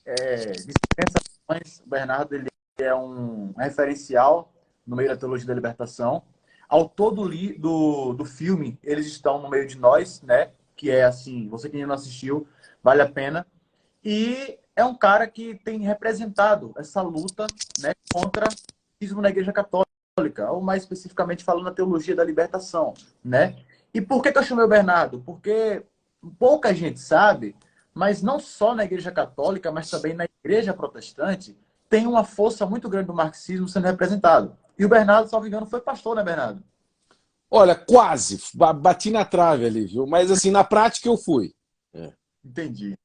dispensações. O Bernardo ele é um referencial no meio da teologia da libertação. Autor do filme Eles Estão no Meio de Nós, né? Que é assim, você que ainda não assistiu, vale a pena. E é um cara que tem representado essa luta, né, contra o racismo na Igreja Católica, ou mais especificamente falando na teologia da libertação, né? E por que eu chamei o Bernardo? Porque pouca gente sabe, mas não só na Igreja Católica, mas também na Igreja Protestante, tem uma força muito grande do marxismo sendo representado. E o Bernardo, se não me engano, foi pastor, né, Bernardo? Olha, quase. Bati na trave ali, viu? Mas assim, na prática eu fui. É, Entendi.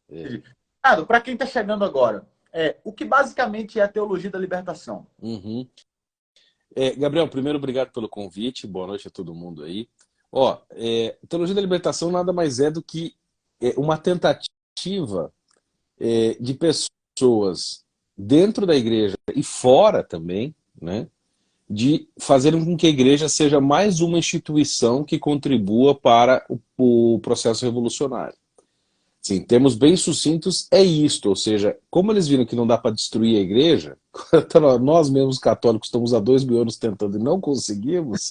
é. Entendi. Bernardo, para quem está chegando agora, o que basicamente é a teologia da libertação? Uhum. Gabriel, primeiro, obrigado pelo convite. Boa noite a todo mundo aí. Ó, teologia da libertação nada mais é do que uma tentativa de pessoas dentro da igreja e fora também, né, de fazer com que a igreja seja mais uma instituição que contribua para o processo revolucionário. Sim, termos bem sucintos é isto, ou seja, como eles viram que não dá para destruir a igreja, nós mesmos católicos estamos há 2.000 anos tentando e não conseguimos,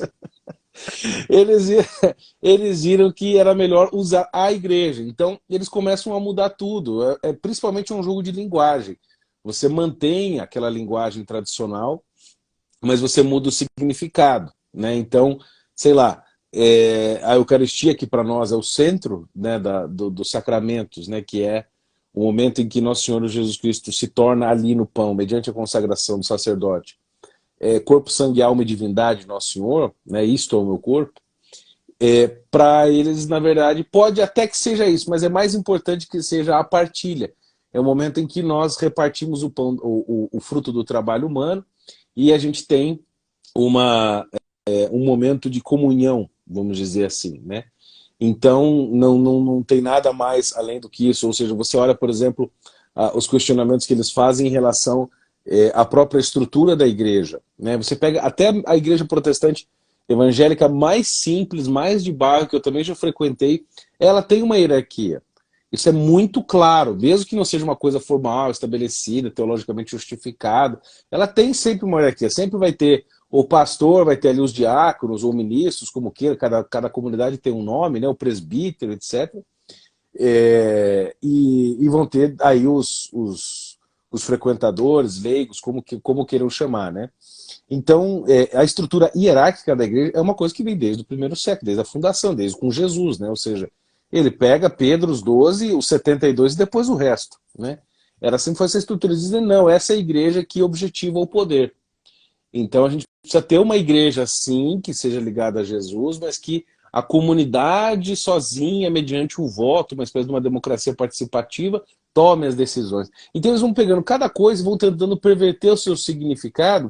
eles, eles viram que era melhor usar a igreja. Então, eles começam a mudar tudo, principalmente um jogo de linguagem. Você mantém aquela linguagem tradicional, mas você muda o significado, né? Então, sei lá, a Eucaristia, que para nós é o centro, né, dos sacramentos, né, que é o momento em que Nosso Senhor Jesus Cristo se torna ali no pão, mediante a consagração do sacerdote, corpo, sangue, alma e divindade, Nosso Senhor, né, isto é o meu corpo, para eles, na verdade, pode até que seja isso, mas é mais importante que seja a partilha. É o momento em que nós repartimos o pão, o fruto do trabalho humano, e a gente tem um momento de comunhão, vamos dizer assim, né? Então, não tem nada mais além do que isso. Ou seja, você olha, por exemplo, os questionamentos que eles fazem em relação à própria estrutura da igreja, né? Você pega até a igreja protestante evangélica mais simples, mais de bairro, que eu também já frequentei, ela tem uma hierarquia. Isso é muito claro, mesmo que não seja uma coisa formal, estabelecida, teologicamente justificada, ela tem sempre uma hierarquia, sempre vai ter o pastor, vai ter ali os diáconos ou ministros, como queira, cada comunidade tem um nome, né, o presbítero, etc. E vão ter aí os frequentadores, leigos, como queiram chamar, né? Então, a estrutura hierárquica da igreja é uma coisa que vem desde o primeiro século, desde a fundação, desde com Jesus, né? Ou seja, ele pega Pedro, os 12, os 72 e depois o resto, né? Era sempre foi essa estrutura, dizendo, não, essa é a igreja que objetiva o poder. Então a gente precisa ter uma igreja, sim, que seja ligada a Jesus, mas que a comunidade sozinha, mediante o voto, uma espécie de uma democracia participativa, tome as decisões. Então eles vão pegando cada coisa e vão tentando perverter o seu significado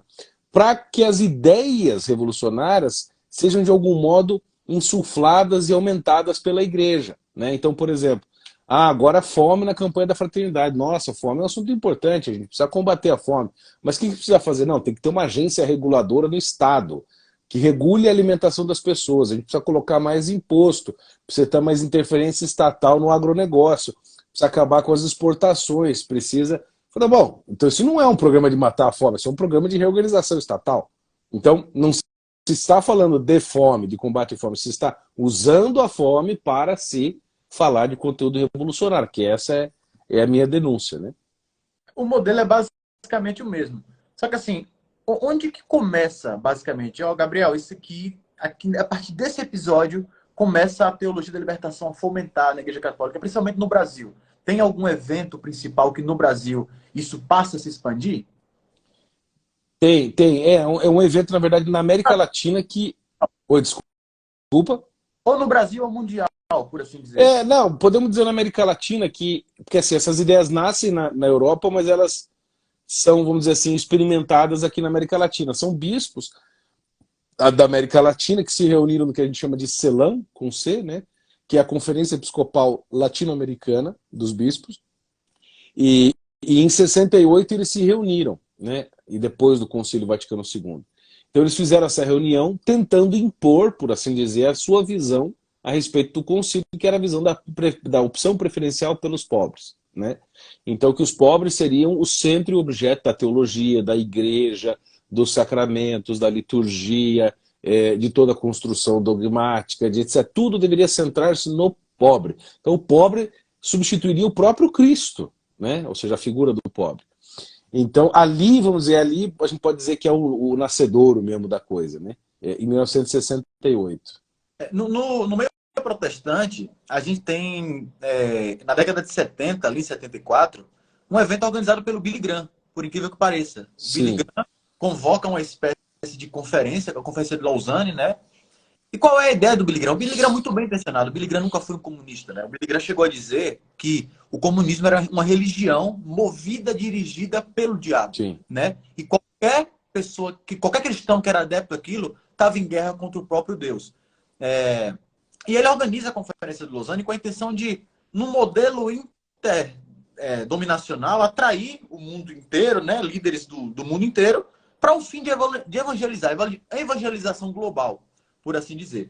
para que as ideias revolucionárias sejam de algum modo insufladas e aumentadas pela igreja, né? Então, por exemplo, agora a fome na campanha da fraternidade. Nossa, a fome é um assunto importante, a gente precisa combater a fome. Mas o que precisa fazer? Não, tem que ter uma agência reguladora do Estado, que regule a alimentação das pessoas. A gente precisa colocar mais imposto, precisa ter mais interferência estatal no agronegócio, precisa acabar com as exportações, precisa... Falei, bom, então isso não é um programa de matar a fome, isso é um programa de reorganização estatal. Então, não se está falando de fome, de combate à fome, se está usando a fome para se falar de conteúdo revolucionário, que essa é a minha denúncia, né? O modelo é basicamente o mesmo. Só que assim, onde que começa, basicamente? Ó, Gabriel, isso aqui, a partir desse episódio, começa a teologia da libertação a fomentar na Igreja Católica, principalmente no Brasil. Tem algum evento principal que no Brasil isso passa a se expandir? Tem. É um evento, na verdade, na América Latina que... Oi, desculpa. Ou no Brasil ou mundial, por assim dizer. Não, podemos dizer na América Latina que... Porque assim, essas ideias nascem na Europa, mas elas são, vamos dizer assim, experimentadas aqui na América Latina. São bispos da América Latina que se reuniram no que a gente chama de CELAM, com C, né? Que é a Conferência Episcopal Latino-Americana dos Bispos. E em 68 eles se reuniram, né? E depois do Concílio Vaticano II. Então eles fizeram essa reunião tentando impor, por assim dizer, a sua visão a respeito do concílio, que era a visão da opção preferencial pelos pobres. né? Então que os pobres seriam o centro e objeto da teologia, da igreja, dos sacramentos, da liturgia, de toda a construção dogmática, de etc. Tudo deveria centrar-se no pobre. Então o pobre substituiria o próprio Cristo, né? Ou seja, a figura do pobre. Então ali, vamos dizer, ali a gente pode dizer que é o nascedouro mesmo da coisa, né? Em 1968. No meio protestante, a gente tem, na década de 70, ali, 74, um evento organizado pelo Billy Graham, por incrível que pareça. O Billy Sim. Graham convoca uma espécie de conferência, a Conferência de Lausanne, né? E qual é a ideia do Billy Graham? O Billy Graham é muito bem intencionado. O Billy Graham nunca foi um comunista, né? O Billy Graham chegou a dizer que o comunismo era uma religião movida, dirigida pelo diabo, Sim. né? E qualquer pessoa, qualquer cristão que era adepto daquilo, estava em guerra contra o próprio Deus. E ele organiza a Conferência de Lausanne com a intenção de, num modelo dominacional, atrair o mundo inteiro, né? Líderes do mundo inteiro, para um fim de evangelizar, a evangelização global, por assim dizer.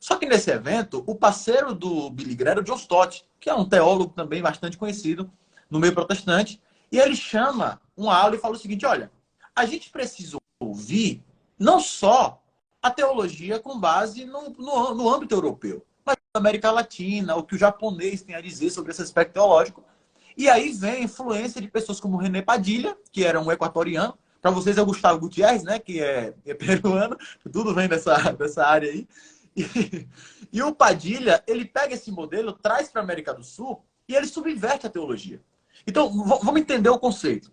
Só que nesse evento, o parceiro do Billy Graham era o John Stott, que é um teólogo também bastante conhecido no meio protestante, e ele chama uma aula e fala o seguinte: olha, a gente precisa ouvir não só a teologia com base no âmbito europeu, mas na América Latina, o que o japonês tem a dizer sobre esse aspecto teológico. E aí vem a influência de pessoas como René Padilha, que era um equatoriano. Para vocês é o Gustavo Gutierrez, né, que é peruano, tudo vem dessa área aí. E o Padilha, ele pega esse modelo, traz para a América do Sul e ele subverte a teologia. Então, vamos entender o conceito.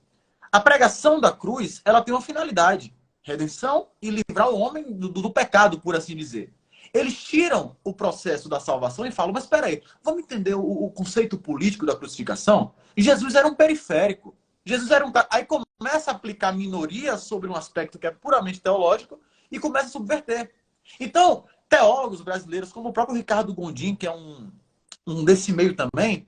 A pregação da cruz, ela tem uma finalidade: redenção e livrar o homem do pecado, por assim dizer. Eles tiram o processo da salvação e falam: mas espera aí, vamos entender o conceito político da crucificação? E Jesus era um periférico. Jesus era um cara. Aí começa a aplicar minoria sobre um aspecto que é puramente teológico e começa a subverter. Então, teólogos brasileiros, como o próprio Ricardo Gondim, que é um desse meio também,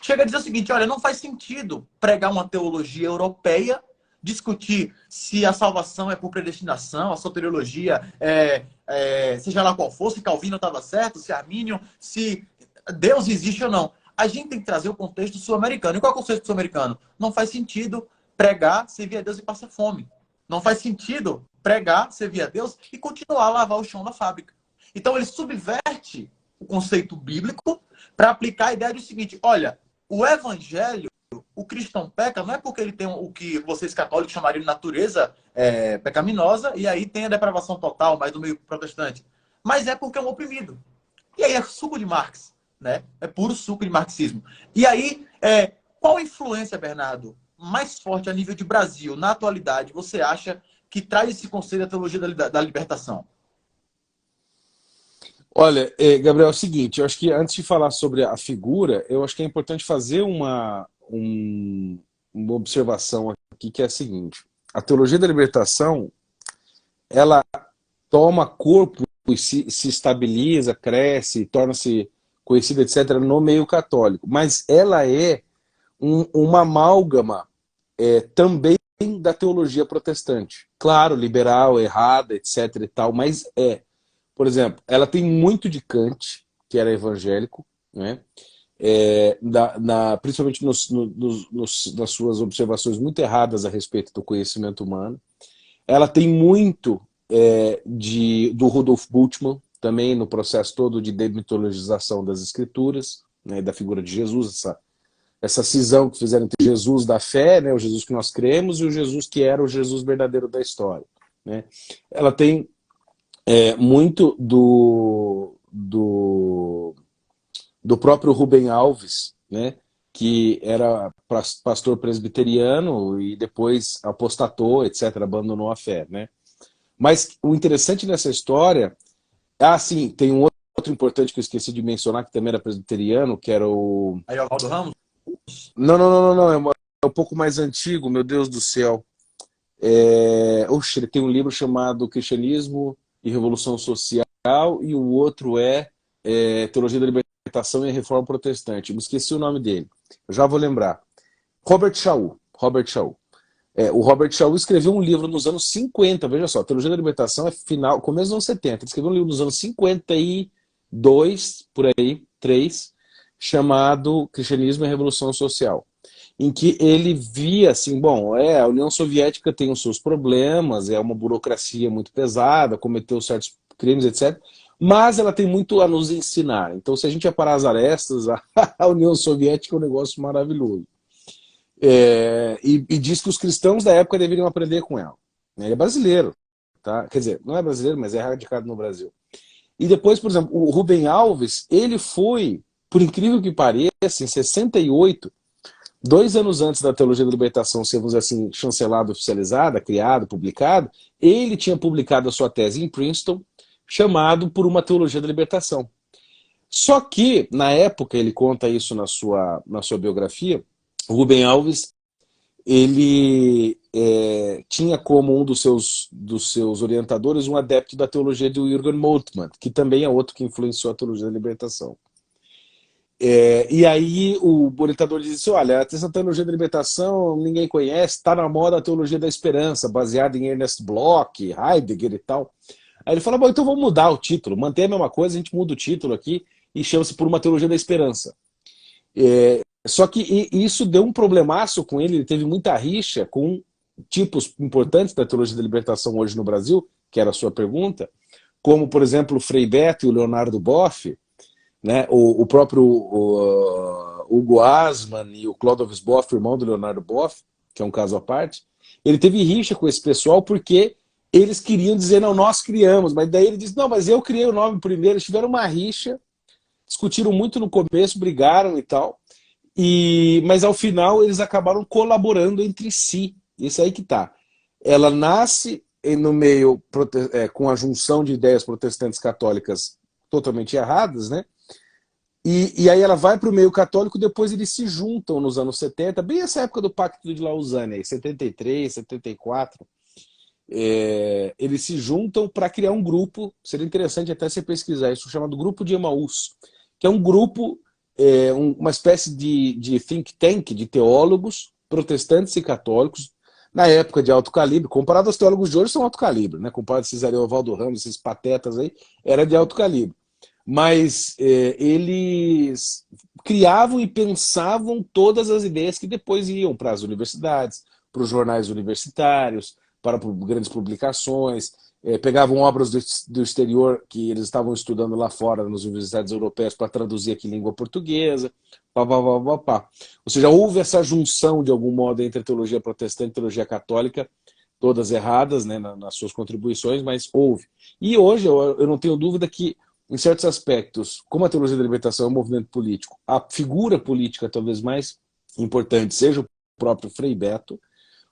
chega a dizer o seguinte: olha, não faz sentido pregar uma teologia europeia, discutir se a salvação é por predestinação, a soteriologia seja lá qual for, se Calvino estava certo, se Armínio, se Deus existe ou não. A gente tem que trazer o contexto sul-americano. E qual é o contexto sul-americano? Não faz sentido pregar, servir a Deus e passar fome. Não faz sentido pregar, servir a Deus e continuar a lavar o chão da fábrica. Então ele subverte o conceito bíblico para aplicar a ideia do seguinte: olha, o evangelho, o cristão peca não é porque ele tem o que vocês católicos chamariam de natureza pecaminosa, e aí tem a depravação total, mas do meio protestante, mas é porque é um oprimido. E aí é suco de Marx, né? É puro suco de marxismo. E aí, qual a influência, Bernardo, mais forte a nível de Brasil, na atualidade, você acha que traz esse conceito da teologia da libertação? Olha, Gabriel, é o seguinte: eu acho que antes de falar sobre a figura, eu acho que é importante fazer uma observação aqui, que é a seguinte: a teologia da libertação, ela toma corpo e se estabiliza, cresce, torna-se conhecida, etc., no meio católico, mas ela é uma amálgama também da teologia protestante. Claro, liberal, errada, etc. e tal, mas por exemplo, ela tem muito de Kant, que era evangélico, né? Principalmente nas suas observações muito erradas a respeito do conhecimento humano. Ela tem muito do Rudolf Bultmann, também no processo todo de demitologização das escrituras, né, da figura de Jesus, essa cisão que fizeram entre Jesus da fé, né, o Jesus que nós cremos, e o Jesus que era o Jesus verdadeiro da história, né? Ela tem muito do próprio Rubem Alves, né, que era pastor presbiteriano e depois apostatou, etc., abandonou a fé, né? Mas o interessante nessa história... sim, tem um outro importante que eu esqueci de mencionar, que também era presbiteriano, que era o... Ariovaldo Ramos? Não, é um pouco mais antigo, meu Deus do céu. Ele tem um livro chamado Cristianismo e Revolução Social, e o outro Teologia da Libertação e Reforma Protestante. Eu esqueci o nome dele, eu já vou lembrar. Robert Shaw. O Robert Shaw escreveu um livro nos anos 50, veja só, Teologia da Libertação começo dos anos 70. Ele escreveu um livro nos anos 52, por aí, 3, chamado Cristianismo e Revolução Social. em que ele via assim, bom, a União Soviética tem os seus problemas, é uma burocracia muito pesada, cometeu certos crimes, etc., mas ela tem muito a nos ensinar. Então, se a gente aparar as arestas, a União Soviética é um negócio maravilhoso. E diz que os cristãos da época deveriam aprender com ela. Ele é brasileiro, tá? Quer dizer, não é brasileiro, mas é radicado no Brasil. E depois, por exemplo, o Rubem Alves, ele foi, por incrível que pareça, em 68, 2 anos antes da Teologia da Libertação ser, vamos dizer assim, chancelada, oficializada, criada, publicada, ele tinha publicado a sua tese em Princeton, chamado Por uma Teologia da Libertação. Só que, na época, ele conta isso na sua biografia, o Rubem Alves, ele tinha como um dos seus orientadores um adepto da teologia do Jürgen Moltmann, que também é outro que influenciou a Teologia da Libertação. E aí o orientador disse, olha, essa teologia da libertação ninguém conhece, está na moda a teologia da esperança, baseada em Ernest Bloch, Heidegger e tal. Aí ele falou, bom, então vamos mudar o título, mantém a mesma coisa, a gente muda o título aqui e chama-se Por uma Teologia da Esperança. Só que isso deu um problemaço com ele teve muita rixa com tipos importantes da teologia da libertação hoje no Brasil, que era a sua pergunta, como, por exemplo, o Frei Beto e o Leonardo Boff, né? O próprio Hugo Asman e o Clodovis Boff, irmão do Leonardo Boff, que é um caso à parte, ele teve rixa com esse pessoal porque eles queriam dizer, não, nós criamos, mas daí ele disse, não, mas eu criei o nome primeiro, eles tiveram uma rixa, discutiram muito no começo, brigaram e tal, mas ao final eles acabaram colaborando entre si, isso aí que tá. Ela nasce no meio com a junção de ideias protestantes católicas totalmente erradas, né? E aí ela vai para o meio católico, depois eles se juntam nos anos 70, bem essa época do Pacto de Lausanne, aí, 73, 74, eles se juntam para criar um grupo, seria interessante até você pesquisar isso, chamado Grupo de Emaús, que é um grupo, uma espécie de think tank de teólogos, protestantes e católicos, na época de alto calibre, comparado aos teólogos de hoje, são alto calibre, né? Comparado a Cesareu Valdo Ramos, esses patetas aí, era de alto calibre. Mas eles criavam e pensavam todas as ideias que depois iam para as universidades, para os jornais universitários, para grandes publicações, pegavam obras do exterior que eles estavam estudando lá fora, nas universidades europeias, para traduzir aqui em língua portuguesa, Ou seja, houve essa junção, de algum modo, entre a teologia protestante e a teologia católica, todas erradas, né, nas suas contribuições, mas houve. E hoje eu não tenho dúvida que, em certos aspectos, como a teologia da libertação é um movimento político, a figura política talvez mais importante seja o próprio Frei Beto,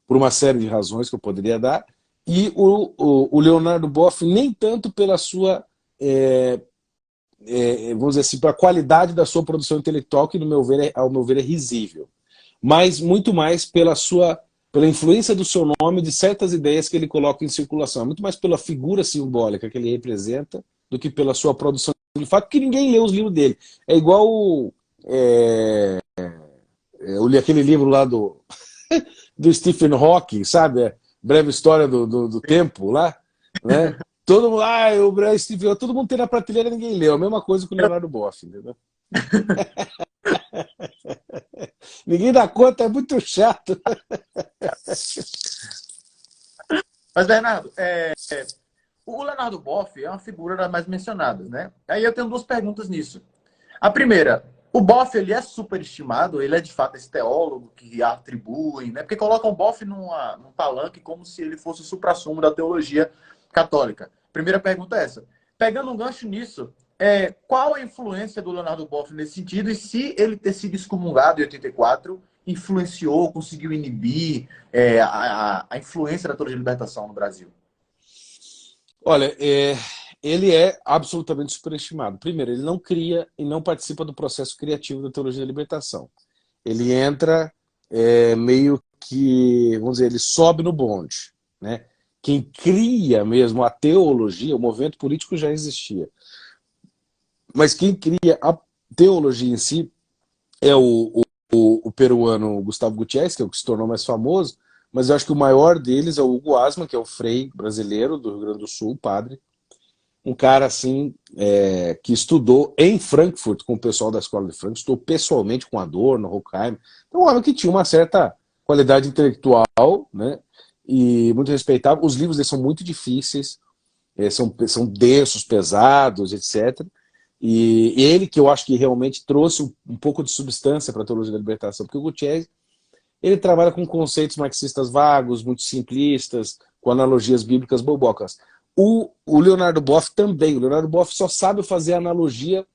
por uma série de razões que eu poderia dar, e o Leonardo Boff nem tanto pela sua, vamos dizer assim, pela qualidade da sua produção intelectual, que ao meu ver é risível, mas muito mais pela influência do seu nome, de certas ideias que ele coloca em circulação, muito mais pela figura simbólica que ele representa, do que pela sua produção de fato, que ninguém lê os livros dele. É igual eu li aquele livro lá do Stephen Hawking, sabe? Breve História do Tempo lá, né? Todo mundo, o Stephen, todo mundo tem na prateleira, ninguém leu. A mesma coisa com o Leonardo Boff, entendeu? Ninguém dá conta, é muito chato. Mas, Bernardo, o Leonardo Boff é uma figura das mais mencionadas, né? Aí eu tenho duas perguntas nisso. A primeira, o Boff, ele é superestimado? Ele é, de fato, esse teólogo que atribuem, né? Porque colocam o Boff num palanque como se ele fosse o suprassumo da teologia católica. Primeira pergunta é essa. Pegando um gancho nisso, qual a influência do Leonardo Boff nesse sentido? E se ele ter sido excomungado em 84, influenciou, conseguiu inibir a influência da teologia de libertação no Brasil? Olha, ele é absolutamente superestimado. Primeiro, ele não cria e não participa do processo criativo da teologia da libertação. Ele entra meio que, vamos dizer, ele sobe no bonde, né? Quem cria mesmo a teologia, o movimento político já existia. Mas quem cria a teologia em si é o peruano Gustavo Gutiérrez, que é o que se tornou mais famoso, mas eu acho que o maior deles é o Hugo Asman, que é o frei brasileiro do Rio Grande do Sul, padre. um cara assim, que estudou em Frankfurt com o pessoal da escola de Frankfurt, estudou pessoalmente com Adorno, Horkheimer. Então, um homem que tinha uma certa qualidade intelectual, né? E muito respeitável. Os livros dele são muito difíceis, são densos, pesados, etc. E ele que eu acho que realmente trouxe um pouco de substância para a teologia da libertação, porque o Gutierrez, ele trabalha com conceitos marxistas vagos, muito simplistas, com analogias bíblicas bobocas. O Leonardo Boff também. O Leonardo Boff só sabe fazer analogia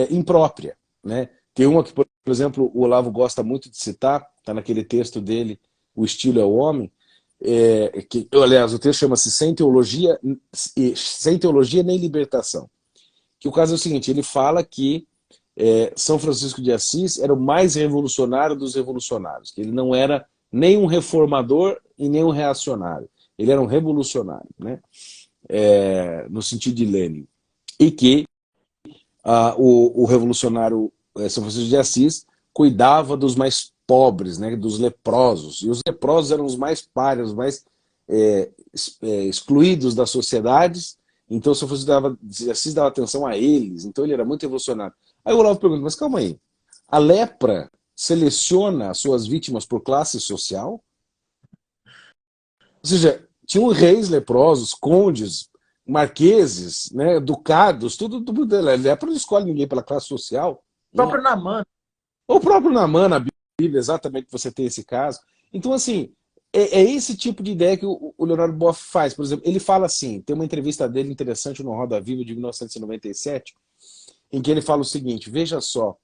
imprópria, né? Tem uma que, por exemplo, o Olavo gosta muito de citar, está naquele texto dele, O Estilo é o Homem, aliás, o texto chama-se Sem Teologia nem Libertação. Que o caso é o seguinte, ele fala que São Francisco de Assis era o mais revolucionário dos revolucionários, que ele não era nem um reformador e nem um reacionário, ele era um revolucionário, né? No sentido de Lenin. E que o revolucionário São Francisco de Assis cuidava dos mais pobres, né, dos leprosos, e os leprosos eram os mais párias, os mais excluídos das sociedades. Então São Francisco de Assis dava atenção a eles, então ele era muito revolucionário. Aí o Olavo pergunta, mas calma aí, a lepra seleciona as suas vítimas por classe social? Ou seja, tinham reis leprosos, condes, marqueses, né, ducados, tudo lepra não escolhe ninguém pela classe social. O próprio Naman. O próprio Naman, na Bíblia, exatamente, você tem esse caso. Então, assim, esse tipo de ideia que o Leonardo Boff faz. Por exemplo, ele fala assim, tem uma entrevista dele interessante no Roda Viva de 1997, em que ele fala o seguinte, veja só,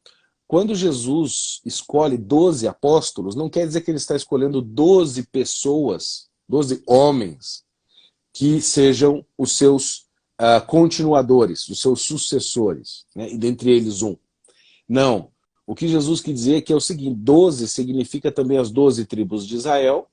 quando Jesus escolhe 12 apóstolos, não quer dizer que ele está escolhendo 12 pessoas, 12 homens, que sejam os seus continuadores, os seus sucessores, né? E dentre eles um. Não. O que Jesus quis dizer é que é o seguinte, 12 significa também as 12 tribos de Israel,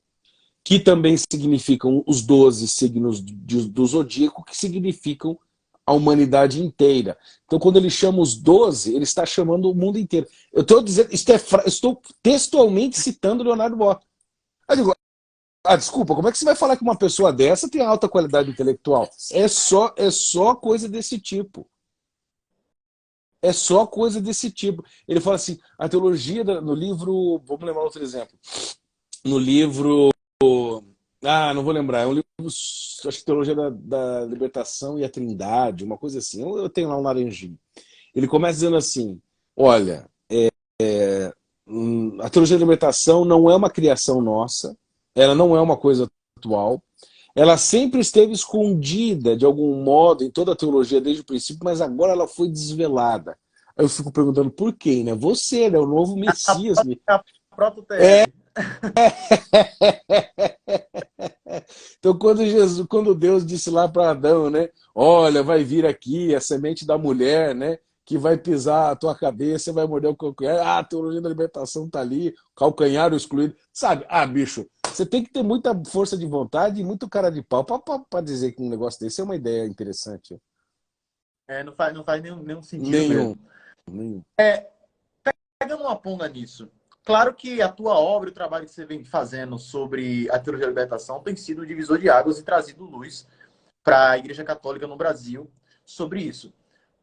que também significam os 12 signos do zodíaco, que significam a humanidade inteira. Então, quando ele chama os 12, ele está chamando o mundo inteiro. Eu estou dizendo, estou textualmente citando Leonardo Boff. Eu digo, desculpa, como é que você vai falar que uma pessoa dessa tem alta qualidade intelectual? É só coisa desse tipo. É só coisa desse tipo. Ele fala assim, a teologia no livro, vamos lembrar outro exemplo. No livro, não vou lembrar, é um livro, acho que Teologia da Libertação e a Trindade, uma coisa assim. Eu tenho lá um laranjinho. Ele começa dizendo assim, olha, a teologia da libertação não é uma criação nossa, ela não é uma coisa atual, ela sempre esteve escondida de algum modo em toda a teologia desde o princípio, mas agora ela foi desvelada. Aí eu fico perguntando por quem, né? Você, né? O novo Messias. A proto-tese. Então quando Deus disse lá para Adão, né? Olha, vai vir aqui a semente da mulher, né? Que vai pisar a tua cabeça, vai morder o calcanhar. A teologia da libertação tá ali, calcanhar excluído. Sabe? Bicho, você tem que ter muita força de vontade e muito cara de pau para dizer que um negócio desse é uma ideia interessante. Não faz nenhum sentido mesmo. Nenhum. Pegando uma ponta nisso, claro que a tua obra, o trabalho que você vem fazendo sobre a teologia da libertação tem sido um divisor de águas e trazido luz para a Igreja Católica no Brasil sobre isso.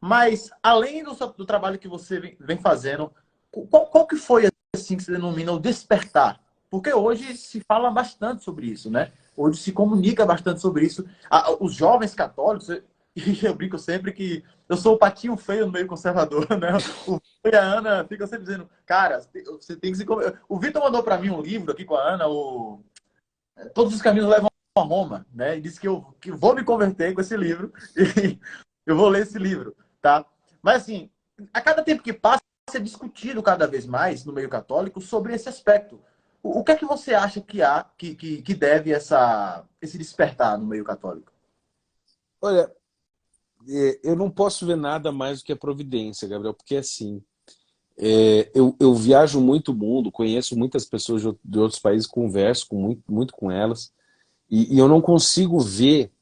Mas, além do trabalho que você vem fazendo, qual que foi assim que se denomina o despertar? Porque hoje se fala bastante sobre isso, né? Hoje se comunica bastante sobre isso. Os jovens católicos, e eu brinco sempre que eu sou o patinho feio no meio conservador, né? O Vitor e a Ana ficam sempre dizendo, cara, você tem que se... O Vitor mandou para mim um livro aqui com a Ana, Todos os Caminhos Levam a Roma, né? E disse que eu vou me converter com esse livro e eu vou ler esse livro, tá? Mas assim, a cada tempo que passa, é discutido cada vez mais no meio católico sobre esse aspecto. O que é que você acha que deve esse despertar no meio católico? Olha, eu não posso ver nada mais do que a providência, Gabriel, porque assim, eu viajo muito o mundo, conheço muitas pessoas de outros países, converso muito com elas, e eu não consigo ver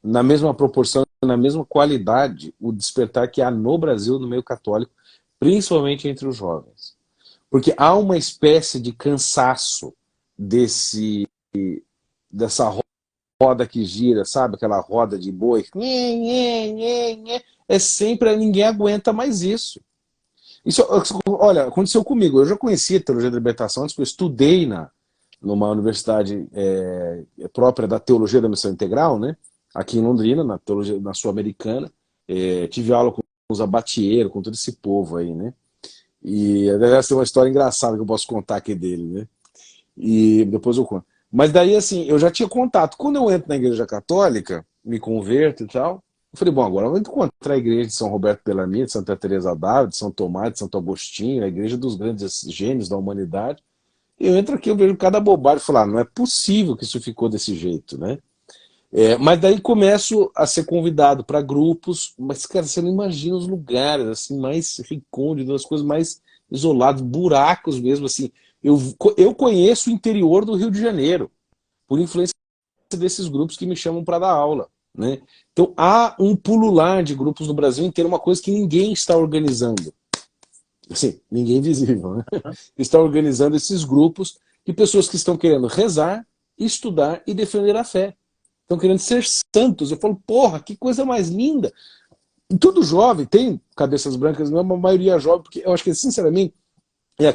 na mesma proporção, na mesma qualidade, o despertar que há no Brasil, no meio católico, principalmente entre os jovens. Porque há uma espécie de cansaço dessa roda que gira, sabe? Aquela roda de boi. É sempre, ninguém aguenta mais isso. Isso, olha, aconteceu comigo. Eu já conhecia a teologia da libertação antes, porque eu estudei numa universidade própria da teologia da missão integral, né? Aqui em Londrina, na Sul-Americana. Tive aula com os abatieros, com todo esse povo aí, né? E aliás, tem uma história engraçada que eu posso contar aqui dele, né? E depois eu conto. Mas daí, assim, eu já tinha contato. Quando eu entro na igreja católica, me converto e tal, eu falei, bom, agora eu vou encontrar a igreja de São Roberto Bellarmine, de Santa Teresa d'Ávila, de São Tomás, de Santo Agostinho, a igreja dos grandes gênios da humanidade. E eu entro aqui, eu vejo cada bobagem e falo, não é possível que isso ficou desse jeito, né? Mas daí começo a ser convidado para grupos, mas, cara, você não imagina os lugares, assim, mais recônditos, as coisas mais isoladas, buracos mesmo, assim. Eu conheço o interior do Rio de Janeiro, por influência desses grupos que me chamam para dar aula, né? Então há um pulular de grupos no Brasil inteiro, uma coisa que ninguém está organizando. Assim, ninguém visível, né? Está organizando esses grupos de pessoas que estão querendo rezar, estudar e defender a fé. Estão querendo ser santos. Eu falo, porra, que coisa mais linda. E tudo jovem, tem cabeças brancas, não é uma maioria jovem, porque eu acho que, sinceramente, é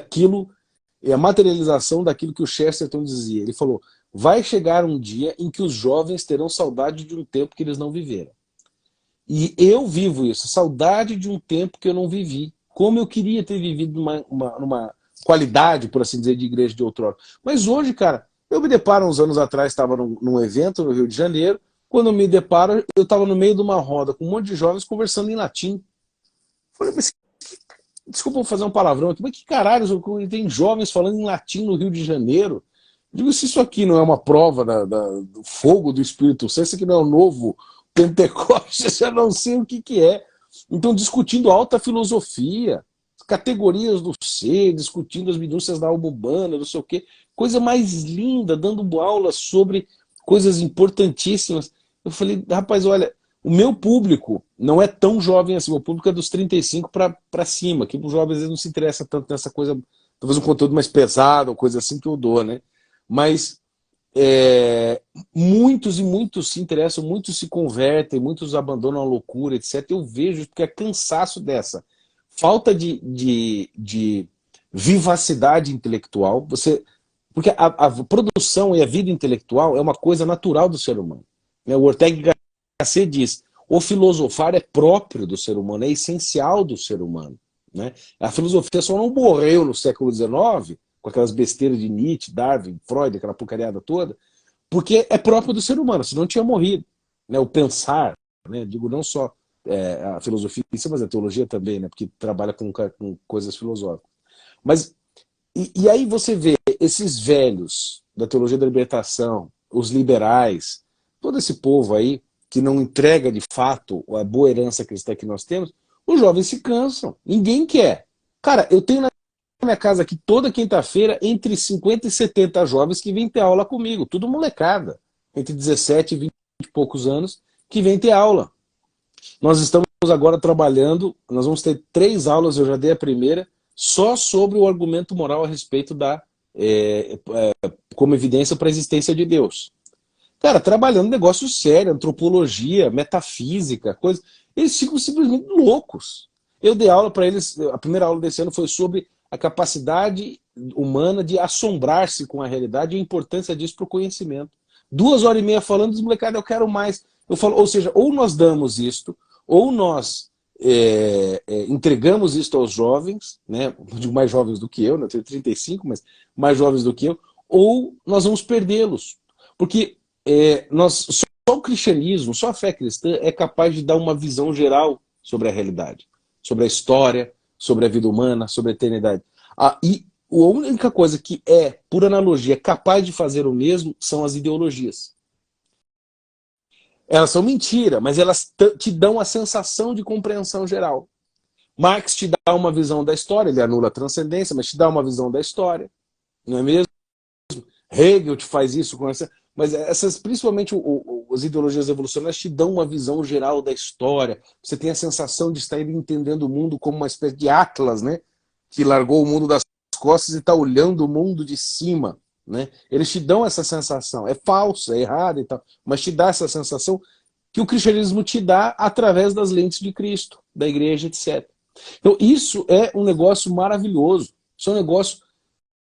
a materialização daquilo que o Chesterton dizia. Ele falou, vai chegar um dia em que os jovens terão saudade de um tempo que eles não viveram. E eu vivo isso, saudade de um tempo que eu não vivi. Como eu queria ter vivido numa qualidade, por assim dizer, de igreja de outrora. Mas hoje, cara, eu me deparo uns anos atrás, estava num evento no Rio de Janeiro, quando eu me deparo, eu estava no meio de uma roda com um monte de jovens conversando em latim. Falei, mas desculpa eu fazer um palavrão aqui, mas que caralho, tem jovens falando em latim no Rio de Janeiro? Digo, se isso aqui não é uma prova do fogo do Espírito Santo, isso aqui não é o novo Pentecostes, eu não sei o que é. Então, discutindo alta filosofia, categorias do ser, discutindo as minúcias da alma humana, não sei o quê. Coisa mais linda, dando aula sobre coisas importantíssimas. Eu falei, rapaz, olha, o meu público não é tão jovem assim, o público é dos 35 para cima, que os jovens às vezes não se interessa tanto nessa coisa, talvez um conteúdo mais pesado, ou coisa assim que eu dou, né? Mas muitos e muitos se interessam, muitos se convertem, muitos abandonam a loucura, etc. Eu vejo porque é cansaço dessa falta de vivacidade intelectual. Porque a produção e a vida intelectual é uma coisa natural do ser humano. O Ortega y Gasset diz, o filosofar é próprio do ser humano, é essencial do ser humano, né? A filosofia só não morreu no século XIX, com aquelas besteiras de Nietzsche, Darwin, Freud, aquela porcariada toda, porque é próprio do ser humano, senão tinha morrido, né? O pensar, né? Digo, não só a filosofia, mas a teologia também, né? Porque trabalha com coisas filosóficas. Mas, e aí você vê esses velhos da teologia da libertação, os liberais, todo esse povo aí, que não entrega de fato a boa herança cristã que nós temos, os jovens se cansam, ninguém quer. Cara, eu tenho na minha casa aqui toda quinta-feira entre 50 e 70 jovens que vêm ter aula comigo, tudo molecada, entre 17 e 20 e poucos anos, que vêm ter aula. Nós estamos agora trabalhando, nós vamos ter 3 aulas, eu já dei a primeira, só sobre o argumento moral a respeito como evidência para a existência de Deus. Cara, trabalhando negócio sério, antropologia, metafísica, coisa. Eles ficam simplesmente loucos. Eu dei aula para eles, a primeira aula desse ano foi sobre a capacidade humana de assombrar-se com a realidade e a importância disso para o conhecimento. 2h30 falando, os molecados, eu quero mais. Eu falo, ou seja, ou nós damos isto, ou nós entregamos isto aos jovens, né? Não digo mais jovens do que eu, né? Eu tenho 35, mas mais jovens do que eu, ou nós vamos perdê-los. Porque só o cristianismo, só a fé cristã é capaz de dar uma visão geral sobre a realidade, sobre a história, sobre a vida humana, sobre a eternidade. E a única coisa que por analogia, capaz de fazer o mesmo são as ideologias. Elas são mentira, mas elas te dão a sensação de compreensão geral. Marx te dá uma visão da história, ele anula a transcendência, mas te dá uma visão da história, não é mesmo? Hegel te faz isso com essa... Mas principalmente as ideologias evolucionárias te dão uma visão geral da história. Você tem a sensação de estar entendendo o mundo como uma espécie de Atlas, né? Que largou o mundo das costas e está olhando o mundo de cima. né? Eles te dão essa sensação, é falso, é errado e tal, mas te dá essa sensação que o cristianismo te dá através das lentes de Cristo, da igreja, etc. Então isso é um negócio maravilhoso, isso é um negócio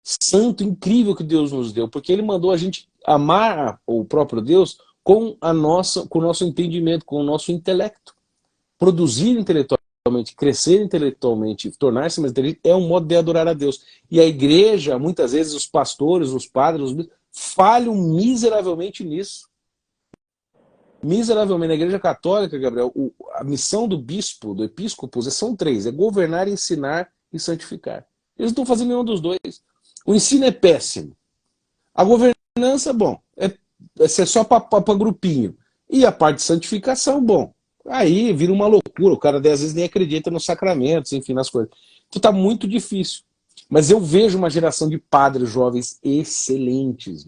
santo, incrível que Deus nos deu, porque ele mandou a gente amar o próprio Deus com com o nosso entendimento, com o nosso intelecto. Produzir intelectualmente, crescer intelectualmente, tornar-se mais inteligente é um modo de adorar a Deus. E a igreja, muitas vezes os pastores, os padres, os bispos, falham miseravelmente nisso. Miseravelmente. Na igreja católica, Gabriel, a missão do bispo, do episcopos, são três: é governar, ensinar e santificar. Eles não estão fazendo nenhum dos dois. O ensino é péssimo. A governança, bom, é só para grupinho. E a parte de santificação, bom, aí vira uma loucura. O cara às vezes nem acredita nos sacramentos, enfim, nas coisas. Então tá muito difícil. Mas eu vejo uma geração de padres jovens excelentes,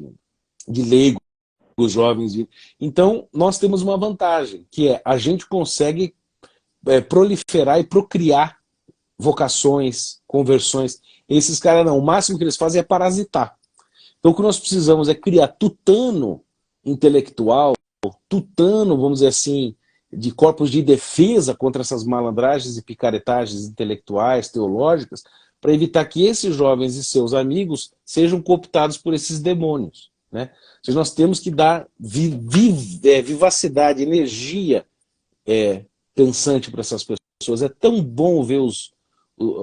de leigos jovens. Então nós temos uma vantagem, que é a gente consegue proliferar e procriar vocações, conversões. Esses caras não, o máximo que eles fazem é parasitar. Então o que nós precisamos é criar tutano intelectual, tutano, vamos dizer assim, de corpos de defesa contra essas malandragens e picaretagens intelectuais, teológicas, para evitar que esses jovens e seus amigos sejam cooptados por esses demônios, né? Ou seja, nós temos que dar vivacidade, energia pensante para essas pessoas. É tão bom ver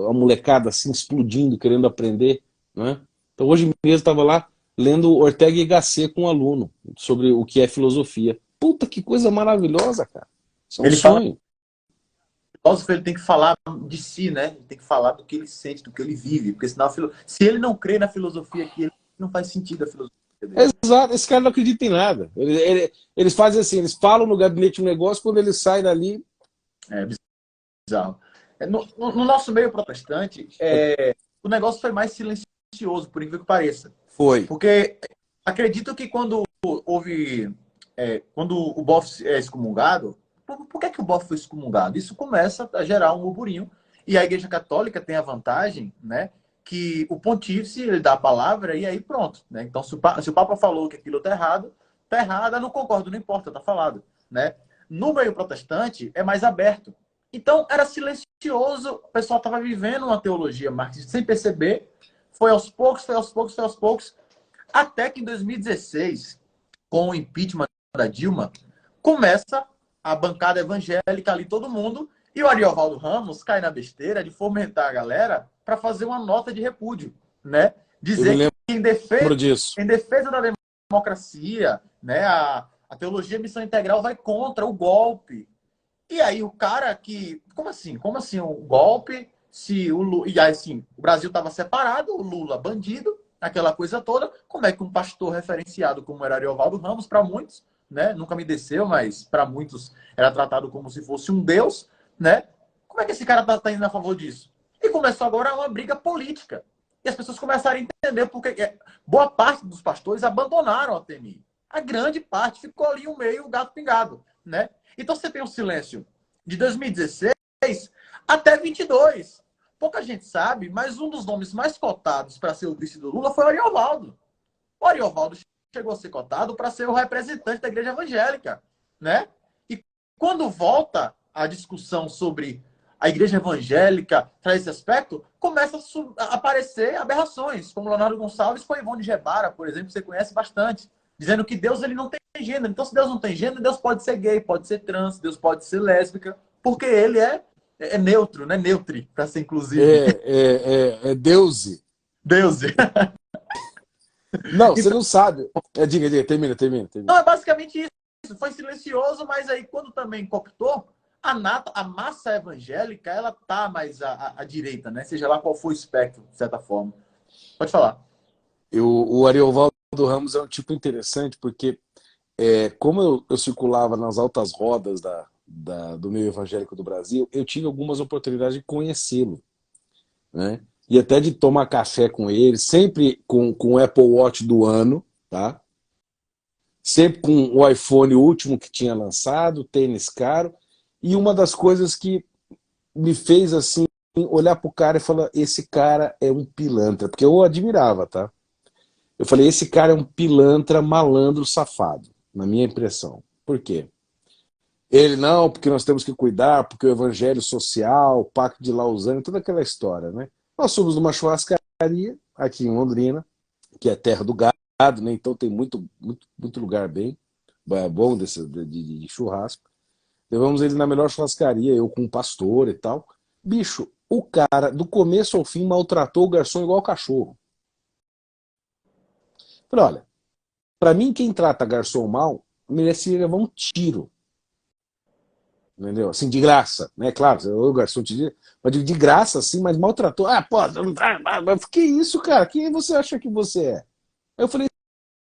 a molecada assim explodindo, querendo aprender, né? Então hoje mesmo estava lá lendo Ortega y Gasset com um aluno sobre o que é filosofia. Puta, que coisa maravilhosa, cara. Isso é um sonho. O filósofo ele tem que falar de si, né? Ele tem que falar do que ele sente, do que ele vive, porque senão se ele não crê na filosofia aqui, não faz sentido a filosofia dele. Exato, esse cara não acredita em nada. Eles fazem assim, eles falam no gabinete um negócio, quando eles saem dali... É bizarro. No nosso meio protestante, o negócio foi mais silencioso, por incrível que pareça. Foi. Porque acredito que quando houve... quando o Boff é excomungado, por que o Boff foi excomungado? Isso começa a gerar um burburinho. E a Igreja Católica tem a vantagem, né, que o pontífice ele dá a palavra e aí pronto. Né? Então, se o Papa falou que aquilo está errado, eu não concordo, não importa, está falado. Né? No meio protestante, é mais aberto. Então, era silencioso, o pessoal estava vivendo uma teologia marxista sem perceber, foi aos poucos, até que em 2016, com o impeachment da Dilma, começa a bancada evangélica ali, todo mundo, e o Ariovaldo Ramos cai na besteira de fomentar a galera para fazer uma nota de repúdio, né? Dizer que em defesa da democracia, né, a teologia missão integral vai contra o golpe. E aí o cara que... Como assim o golpe? Se o Lula... E aí, assim, o Brasil estava separado, o Lula bandido, aquela coisa toda. Como é que um pastor referenciado como era Ariovaldo Ramos, para muitos, né? Nunca me desceu, mas para muitos era tratado como se fosse um deus, né? Como é que esse cara tá indo a favor disso? E começou agora uma briga política. E as pessoas começaram a entender porque boa parte dos pastores abandonaram a TMI. A grande parte ficou ali um meio gato pingado, né? Então você tem um silêncio de 2016 até 22. Pouca gente sabe, mas um dos nomes mais cotados para ser o vice do Lula foi o Ariovaldo. O Ariovaldo chegou a ser cotado para ser o representante da igreja evangélica, né? E quando volta a discussão sobre a igreja evangélica traz esse aspecto, começa a aparecer aberrações, como Leonardo Gonçalves com Ivone Gebara, por exemplo, que você conhece bastante, dizendo que Deus ele não tem gênero. Então, se Deus não tem gênero, Deus pode ser gay, pode ser trans, Deus pode ser lésbica, porque ele é neutro, né? Neutri, para ser inclusive. É Deuse. Deuse. Não, você não sabe. Diga, termina. Não, é basicamente isso. Foi silencioso, mas aí quando também cooptou, a massa evangélica, ela tá mais à direita, né? Seja lá qual for o espectro, de certa forma. Pode falar. O Ariovaldo Ramos é um tipo interessante, porque como eu circulava nas altas rodas do meio evangélico do Brasil, eu tive algumas oportunidades de conhecê-lo, né? E até de tomar café com ele, sempre com o Apple Watch do ano, tá? Sempre com o iPhone último que tinha lançado, tênis caro. E uma das coisas que me fez assim olhar pro cara e falar, esse cara é um pilantra, porque eu o admirava, tá? Eu falei, esse cara é um pilantra, malandro, safado, na minha impressão. Por quê? Ele, não, porque nós temos que cuidar, porque o evangelho social, o pacto de Lausanne, toda aquela história, né? Nós somos numa churrascaria aqui em Londrina, que é terra do gado, né? Então tem muito lugar bem bom de churrasco. Levamos ele na melhor churrascaria, eu com um pastor e tal. Bicho, o cara, do começo ao fim, maltratou o garçom igual cachorro. Falei, olha, pra mim, quem trata garçom mal, merecia levar um tiro. Entendeu? Assim, de graça, né? Claro, o garçom te diz, mas de graça, assim, mas maltratou. Ah, pô, mas que isso, cara? Quem você acha que você é? Aí eu falei,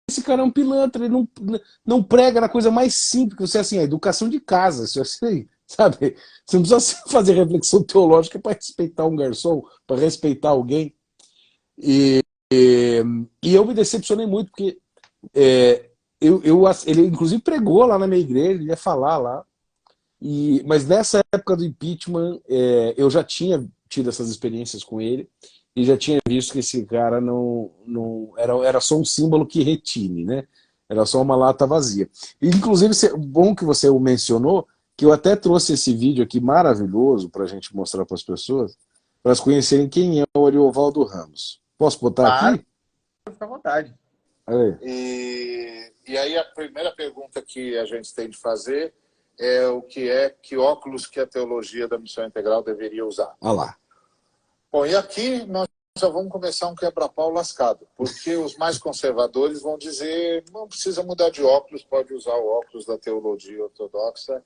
esse cara é um pilantra, ele não prega na coisa mais simples, que você, assim, a educação de casa, isso assim, sabe? Você não precisa fazer reflexão teológica para respeitar um garçom, para respeitar alguém. E, e eu me decepcionei muito, porque ele inclusive pregou lá na minha igreja, ele ia falar lá, mas nessa época do impeachment, eu já tinha tido essas experiências com ele e já tinha visto que esse cara não era só um símbolo que retine, né? Era só uma lata vazia. E, inclusive, bom que você o mencionou, que eu até trouxe esse vídeo aqui maravilhoso para a gente mostrar para as pessoas, para elas conhecerem quem é o Ariovaldo Ramos. Posso botar Claro, aqui? fica à vontade. Aí. E aí a primeira pergunta que a gente tem de fazer que óculos que a teologia da missão integral deveria usar. Olha lá. Bom, e aqui nós já vamos começar um quebra-pau lascado, porque os mais conservadores vão dizer não precisa mudar de óculos, pode usar o óculos da teologia ortodoxa,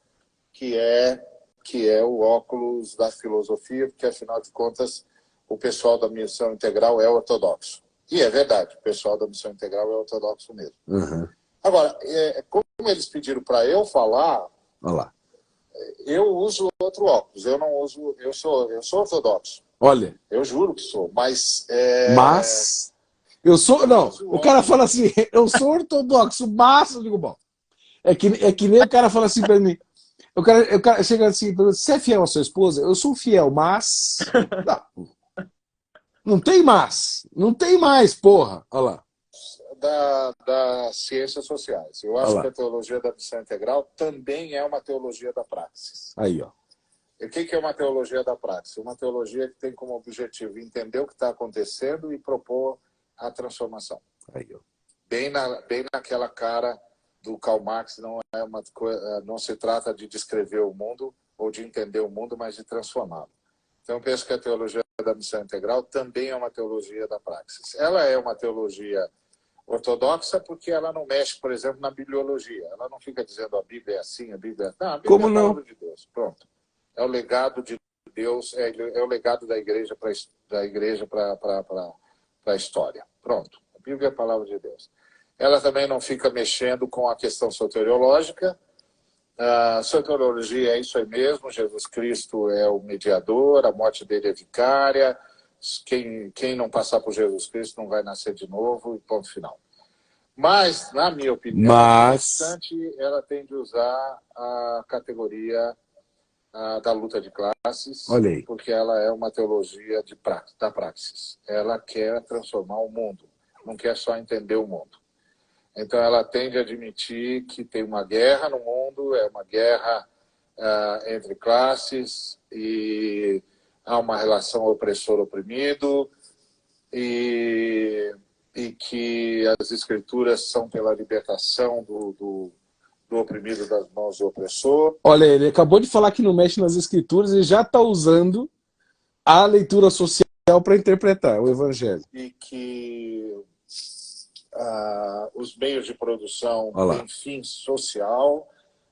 que é o óculos da filosofia, porque afinal de contas o pessoal da missão integral é ortodoxo. E é verdade, o pessoal da missão integral é ortodoxo mesmo. Uhum. Agora, como eles pediram para eu falar, Olha lá. eu uso outro óculos. Eu não uso, eu sou ortodoxo. Olha. Eu juro que sou, mas eu sou, não, o cara fala assim, eu sou ortodoxo, mas eu digo, bom, é que nem o cara fala assim pra mim, o cara chega assim, você é fiel à sua esposa? Eu sou fiel, mas não tem mais, porra, olha lá. Das ciências sociais. Eu acho que a teologia da missão integral também é uma teologia da praxis. Aí, ó. E o que é uma teologia da praxis? Uma teologia que tem como objetivo entender o que está acontecendo e propor a transformação. Aí, ó. Bem naquela cara do Karl Marx, não se trata de descrever o mundo ou de entender o mundo, mas de transformá-lo. Então, eu penso que a teologia da missão integral também é uma teologia da praxis. Ela é uma teologia ortodoxa porque ela não mexe, por exemplo, na bibliologia. Ela não fica dizendo a Bíblia é assim, a Bíblia é... Não, a Bíblia Como é a não? palavra de Deus. Pronto. É o legado de Deus, é o legado da igreja para a história. Pronto. A Bíblia é a palavra de Deus. Ela também não fica mexendo com a questão soteriológica. A soteriologia é isso aí mesmo. Jesus Cristo é o mediador, a morte dele é vicária. Quem não passar por Jesus Cristo não vai nascer de novo, e ponto final. Mas, na minha opinião, bastante ela tem de usar a categoria da luta de classes, porque ela é uma teologia da praxis. Ela quer transformar o mundo, não quer só entender o mundo. Então, ela tende a admitir que tem uma guerra no mundo, é uma guerra entre classes, e há uma relação opressor-oprimido, e que as escrituras são pela libertação do oprimido das mãos do opressor. Olha, ele acabou de falar que não mexe nas escrituras e já está usando a leitura social para interpretar o evangelho. E que os meios de produção têm fim social,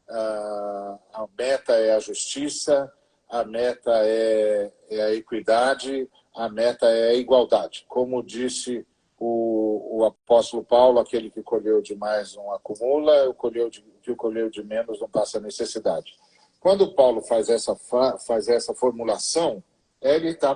a meta é a justiça, a meta é a equidade, a meta é a igualdade. Como disse o apóstolo Paulo, aquele que colheu demais não acumula, o que colheu de menos não passa necessidade. Quando Paulo faz essa formulação, ele está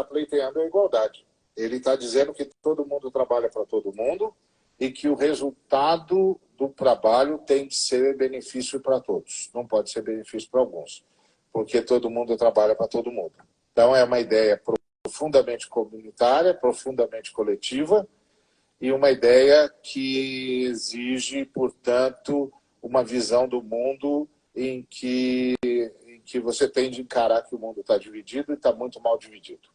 pleiteando a igualdade. Ele está dizendo que todo mundo trabalha para todo mundo e que o resultado do trabalho tem que ser benefício para todos. Não pode ser benefício para alguns, porque todo mundo trabalha para todo mundo. Então, é uma ideia profundamente comunitária, profundamente coletiva, e uma ideia que exige, portanto, uma visão do mundo em que você tem de encarar que o mundo está dividido e está muito mal dividido.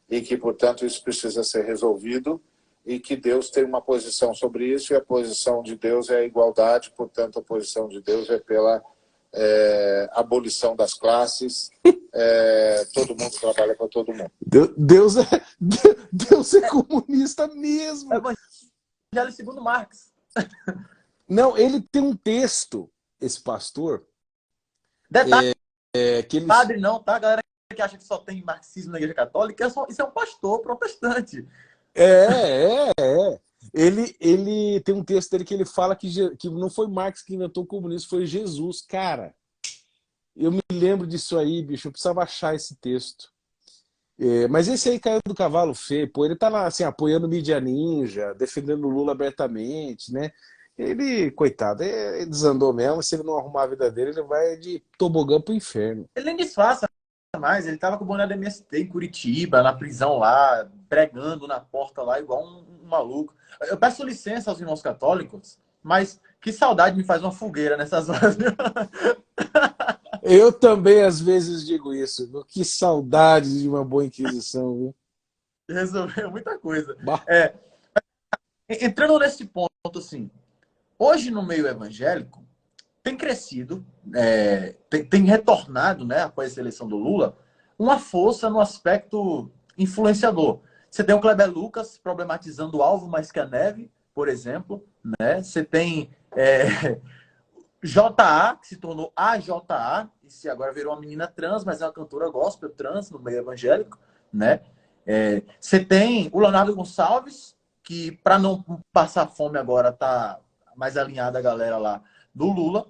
E que, portanto, isso precisa ser resolvido e que Deus tem uma posição sobre isso, e a posição de Deus é a igualdade, portanto, a posição de Deus é pela abolição das classes, todo mundo trabalha para todo mundo. Deus é comunista mesmo. É o Evangelho segundo Marx. Não, ele tem um texto, esse pastor, Detalhe, que ele... padre não, tá? A galera que acha que só tem marxismo na Igreja Católica, isso é um pastor protestante. Ele tem um texto dele que ele fala que não foi Marx que inventou o comunismo, foi Jesus. Cara, eu me lembro disso aí, bicho, eu precisava achar esse texto. Mas esse aí caiu do cavalo feio, pô, ele tá lá, assim, apoiando mídia ninja, defendendo o Lula abertamente, né? Ele, coitado, desandou mesmo, se ele não arrumar a vida dele, ele vai de tobogã pro inferno. Ele nem disfarça mais, ele tava com o boné da MST em Curitiba, na prisão lá, pregando na porta lá, igual um maluco. Eu peço licença aos irmãos católicos, mas que saudade me faz uma fogueira nessas horas. Eu também, às vezes, digo isso. Que saudade de uma boa inquisição, viu? Resolveu muita coisa. Bah. Entrando nesse ponto, assim, hoje no meio evangélico, tem crescido, tem retornado, né, após a eleição do Lula, uma força no aspecto influenciador. Você tem o Kleber Lucas problematizando o alvo mais que a neve, por exemplo, né? Você tem JA, que se tornou AJA, e se agora virou uma menina trans, mas é uma cantora gospel trans no meio evangélico, né? Você tem o Leonardo Gonçalves, que para não passar fome agora tá mais alinhada a galera lá do Lula,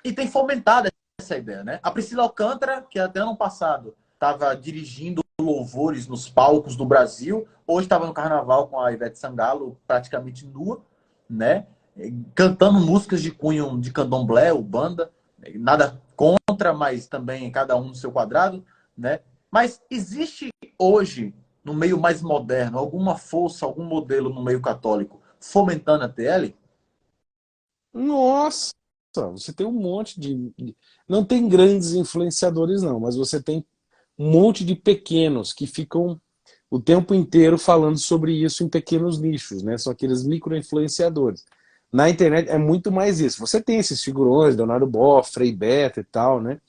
e tem fomentado essa ideia, né? A Priscila Alcântara, que até ano passado estava dirigindo louvores nos palcos do Brasil, hoje estava no carnaval com a Ivete Sangalo praticamente nua, né? Cantando músicas de cunho de candomblé, banda, nada contra, mas também cada um no seu quadrado, né? Mas existe hoje, no meio mais moderno, alguma força, algum modelo no meio católico fomentando a TL? Nossa, você tem um monte de... Não tem grandes influenciadores, não, mas você tem um monte de pequenos que ficam o tempo inteiro falando sobre isso em pequenos nichos, né? São aqueles micro-influenciadores. Na internet é muito mais isso. Você tem esses figurões, Leonardo Boff, Frei Beto e tal, né?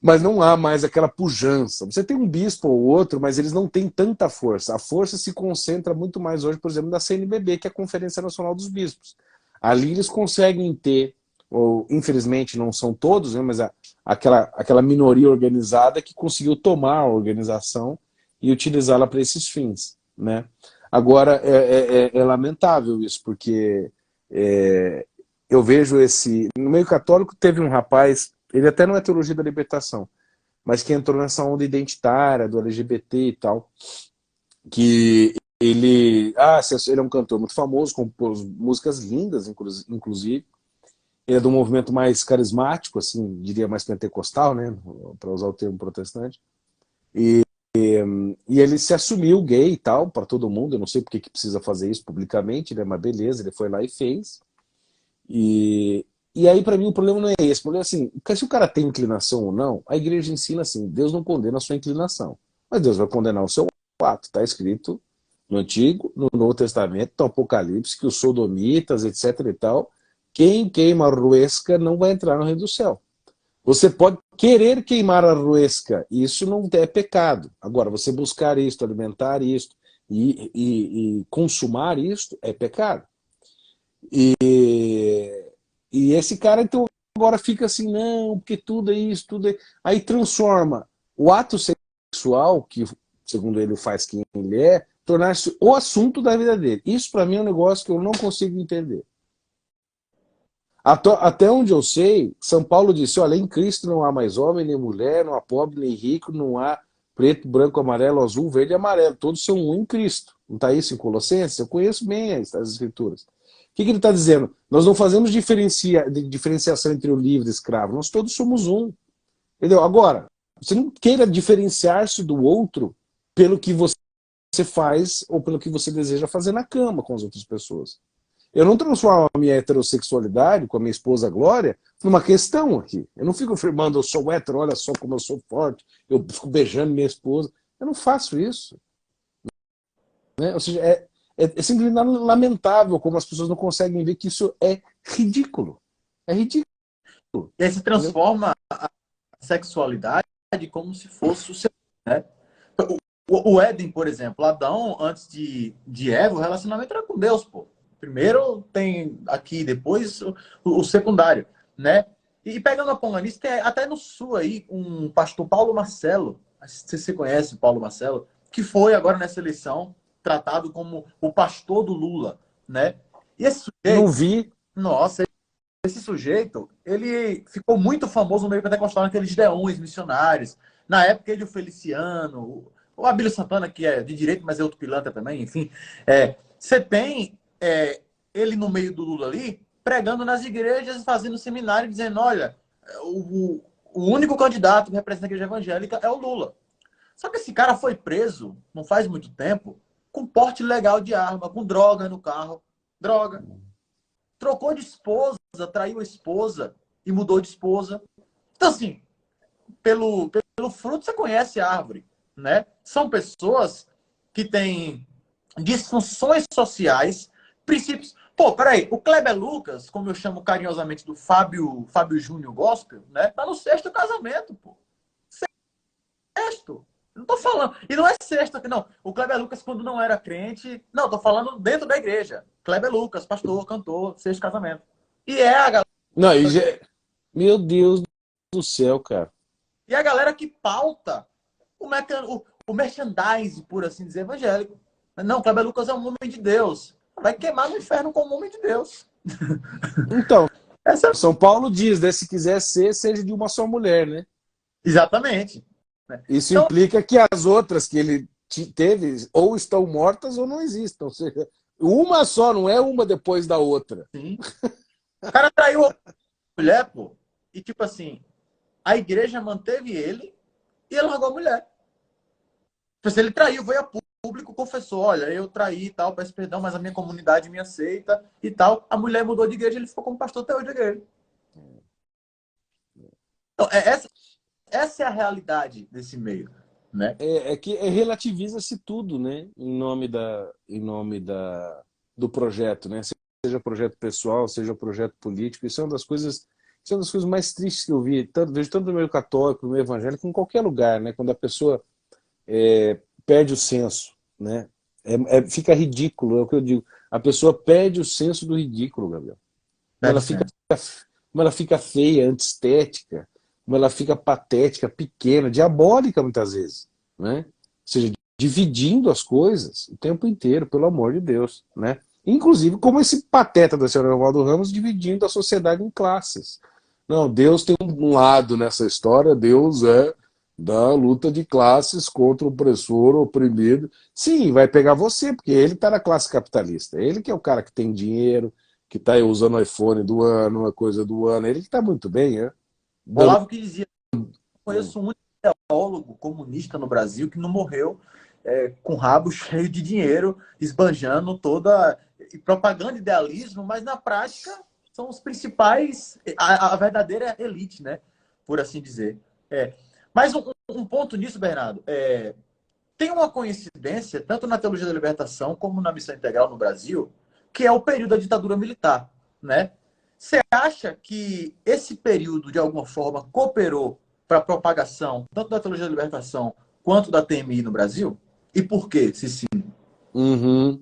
Mas não há mais aquela pujança. Você tem um bispo ou outro, mas eles não têm tanta força. A força se concentra muito mais hoje, por exemplo, na CNBB, que é a Conferência Nacional dos Bispos. Ali eles conseguem ter, ou infelizmente não são todos, né, mas aquela minoria organizada que conseguiu tomar a organização e utilizá-la para esses fins, né? Agora, é lamentável isso, porque eu vejo no meio católico teve um rapaz, ele até não é teologia da libertação, mas que entrou nessa onda identitária, do LGBT e tal, que ele é um cantor muito famoso, compôs músicas lindas, inclusive. Ele é de um movimento mais carismático, assim, diria mais pentecostal, né, para usar o termo protestante. E ele se assumiu gay e tal, para todo mundo. Eu não sei porque que precisa fazer isso publicamente, né, mas beleza, ele foi lá e fez. E aí, para mim, o problema não é esse. O problema é assim, se o cara tem inclinação ou não, a igreja ensina assim, Deus não condena a sua inclinação, mas Deus vai condenar o seu ato. Está escrito no Antigo, no Novo Testamento, no Apocalipse, que os sodomitas, etc e tal, quem queima a ruesca não vai entrar no reino do céu. Você pode querer queimar a ruesca, isso não é pecado. Agora, você buscar isto, alimentar isto e consumar isto é pecado. E esse cara, então, agora fica assim, não, porque tudo é isso, tudo é... Aí transforma o ato sexual, que segundo ele faz quem ele é, tornar-se o assunto da vida dele. Isso para mim é um negócio que eu não consigo entender. Até onde eu sei, São Paulo disse, olha, em Cristo não há mais homem, nem mulher, não há pobre, nem rico, não há preto, branco, amarelo, azul, verde e amarelo. Todos são um em Cristo. Não está isso em Colossenses? Eu conheço bem as escrituras. O que ele está dizendo? Nós não fazemos diferenciação entre o livre e o escravo. Nós todos somos um. Entendeu? Agora, você não queira diferenciar-se do outro pelo que você você faz ou pelo que você deseja fazer na cama com as outras pessoas. Eu não transformo a minha heterossexualidade com a minha esposa Glória numa questão aqui. Eu não fico afirmando, eu sou hétero, olha só como eu sou forte, eu fico beijando minha esposa. Eu não faço isso. Né? Ou seja, é simplesmente lamentável como as pessoas não conseguem ver que isso é ridículo. É ridículo. E aí se transforma a sexualidade como se fosse o seu, né? O Éden, por exemplo, Adão, antes de Eva, o relacionamento era com Deus, pô. Primeiro tem aqui, depois o secundário, né? E pegando a ponta nisso, tem até no sul aí um pastor Paulo Marcelo, não sei se você conhece o Paulo Marcelo, que foi agora nessa eleição tratado como o pastor do Lula, né? E esse Não sujeito, vi. nossa, esse sujeito, ele ficou muito famoso no meio pentecostal, naqueles deões missionários. Na época, ele e o Feliciano, o Abílio Santana, que é de direito, mas é outro pilantra também, enfim. Você tem ele no meio do Lula ali, pregando nas igrejas, fazendo seminário, dizendo, olha, o único candidato que representa a igreja evangélica é o Lula. Só que esse cara foi preso, não faz muito tempo, com porte ilegal de arma, com droga no carro. Droga. Trocou de esposa, traiu a esposa e mudou de esposa. Então, assim, pelo fruto você conhece a árvore, né? São pessoas que têm disfunções sociais, princípios. Pô, peraí, o Kleber Lucas, como eu chamo carinhosamente do Fábio Júnior Gospel, né? Tá no 6º casamento, pô. 6º. Não tô falando. E não é 6º aqui, não. O Kleber Lucas, quando não era crente. Não, tô falando dentro da igreja. Kleber Lucas, pastor, cantor, 6º casamento. E é a galera. Não, meu Deus do céu, cara. E a galera que pauta o merchandising, por assim dizer, evangélico. Não, Kleber Lucas é um homem de Deus. Vai queimar no inferno como homem de Deus. Então, Essa... São Paulo diz, né? Se quiser ser, seja de uma só mulher, né? Exatamente. Isso Então, implica que as outras que ele teve ou estão mortas ou não existam. Ou seja, uma só, não é uma depois da outra. sim. O cara traiu a mulher, pô. E tipo assim, a igreja manteve ele e ele largou a mulher. Se ele traiu, veio a público, confessou, olha, eu traí e tal, peço perdão, mas a minha comunidade me aceita e tal. A mulher mudou de igreja, ele ficou como pastor até hoje da igreja. Então, essa é a realidade desse meio, né? É que relativiza-se tudo, né? Do projeto, né? Seja projeto pessoal, seja projeto político. Isso é uma das coisas mais tristes que eu vejo tanto no meio católico, no meio evangélico, em qualquer lugar, né? Quando a pessoa perde o senso, né? Fica ridículo, é o que eu digo. A pessoa perde o senso do ridículo, Gabriel. Como ela fica feia, antiestética, como ela fica patética, pequena, diabólica muitas vezes, né? Ou seja, dividindo as coisas o tempo inteiro, pelo amor de Deus, né? Inclusive como esse pateta da senhora Evaldo Ramos dividindo a sociedade em classes. Não, Deus tem um lado nessa história, Deus é da luta de classes contra o opressor, o oprimido. Sim, vai pegar você, porque ele está na classe capitalista. Ele que é o cara que tem dinheiro, que está usando o iPhone do ano, uma coisa do ano. Ele que está muito bem, né? Olavo que dizia, conheço um teólogo comunista no Brasil que não morreu com rabo cheio de dinheiro, esbanjando toda propaganda, idealismo, mas na prática são os principais, a verdadeira elite, né? Por assim dizer. Mas um ponto nisso, Bernardo, tem uma coincidência, tanto na teologia da libertação como na missão integral no Brasil, que é o período da ditadura militar, né? Você acha que esse período, de alguma forma, cooperou para a propagação tanto da teologia da libertação quanto da TMI no Brasil? E por quê, se sim? Uhum.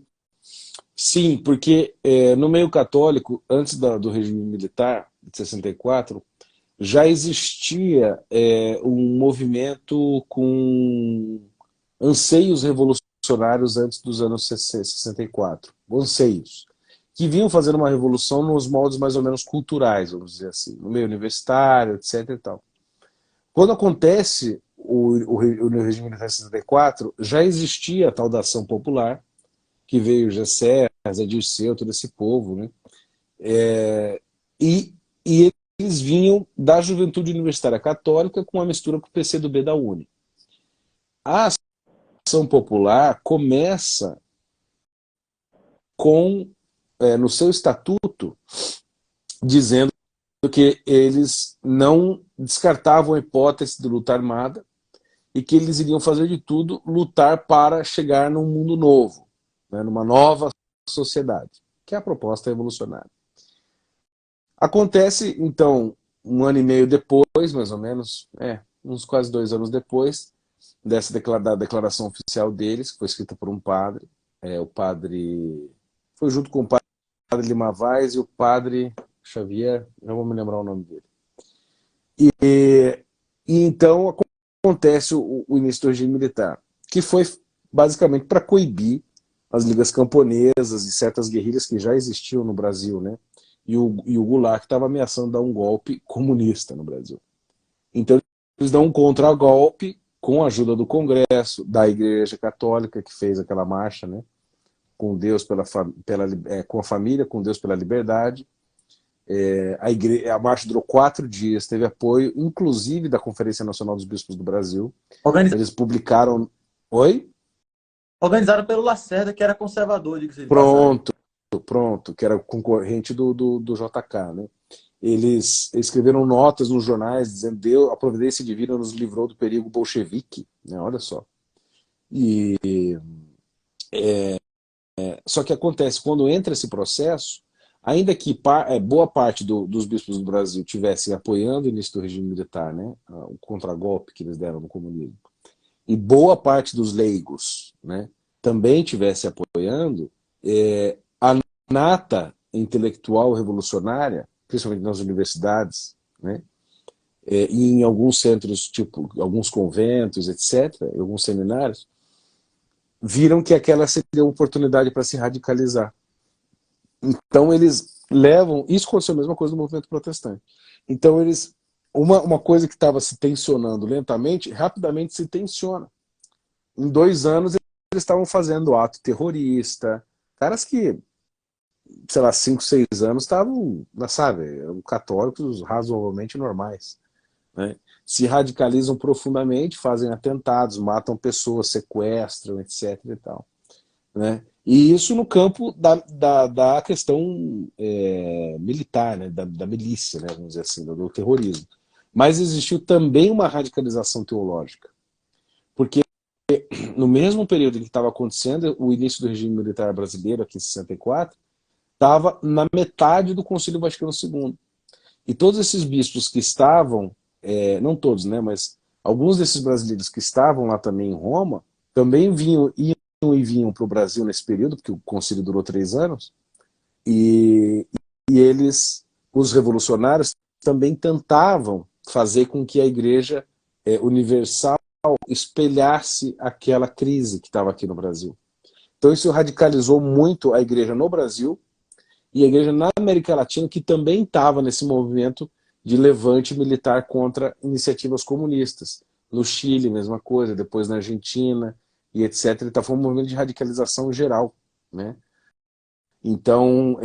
Sim, porque no meio católico, antes do regime militar, de 64, já existia um movimento com anseios revolucionários antes dos anos 64. Anseios. Que vinham fazendo uma revolução nos moldes mais ou menos culturais, vamos dizer assim, no meio universitário, etc. E tal. Quando acontece o regime militar de 64, já existia a tal da ação popular, que veio Gessé, Zé Dirceu, todo esse povo, né? E eles vinham da juventude universitária católica com uma mistura com o PCdoB da UNE. A popular começa com, no seu estatuto, dizendo que eles não descartavam a hipótese de luta armada e que eles iriam fazer de tudo lutar para chegar num mundo novo, né, numa nova sociedade, que é a proposta revolucionária. Acontece, então, 1 ano e meio depois, mais ou menos, uns quase 2 anos depois, da declaração oficial deles, que foi escrita por um padre. O padre foi junto com o padre Lima Vaz e o padre Xavier, não vou me lembrar o nome dele. E então acontece o início do regime militar, que foi basicamente para coibir as ligas camponesas e certas guerrilhas que já existiam no Brasil, né? E o Goulart estava ameaçando dar um golpe comunista no Brasil. Então eles dão um contragolpe com a ajuda do Congresso, da Igreja Católica, que fez aquela marcha, né? Com Deus com a família, com Deus pela liberdade. A marcha durou 4 dias, teve apoio, inclusive, da Conferência Nacional dos Bispos do Brasil. Eles publicaram... Oi? Organizado pelo Lacerda, que era conservador, diga-se de Pronto, que era concorrente do JK, né? Eles escreveram notas nos jornais dizendo: a providência divina nos livrou do perigo bolchevique, né? Olha só. Só que acontece, quando entra esse processo, ainda que boa parte dos bispos do Brasil tivessem apoiando o início do regime militar, né? O contragolpe que eles deram no comunismo, e boa parte dos leigos, né, também tivesse apoiando, a nata intelectual revolucionária, principalmente nas universidades, né, e em alguns centros, tipo alguns conventos, etc., alguns seminários, viram que aquela seria uma oportunidade para se radicalizar. Então eles levam... Isso aconteceu a mesma coisa no movimento protestante. Então eles... Uma coisa que estava se tensionando lentamente, rapidamente se tensiona. Em 2 anos eles estavam fazendo ato terrorista, caras que, sei lá, 5, 6 anos estavam, sabe, católicos razoavelmente normais, né? Se radicalizam profundamente, fazem atentados, matam pessoas, sequestram, etc. e tal, né? E isso no campo da questão militar, né? Da milícia, né? Vamos dizer assim, do terrorismo. Mas existiu também uma radicalização teológica, porque no mesmo período em que estava acontecendo o início do regime militar brasileiro, aqui em 64, estava na metade do Concílio Vaticano II. E todos esses bispos que estavam, não todos, né, mas alguns desses brasileiros que estavam lá também em Roma, também iam e vinham para o Brasil nesse período, porque o concílio durou 3 anos, e eles, os revolucionários, também tentavam fazer com que a Igreja Universal espelhasse aquela crise que estava aqui no Brasil. Então isso radicalizou muito a Igreja no Brasil e a Igreja na América Latina, que também estava nesse movimento de levante militar contra iniciativas comunistas. No Chile, mesma coisa, depois na Argentina e etc. Então foi um movimento de radicalização geral, né? Então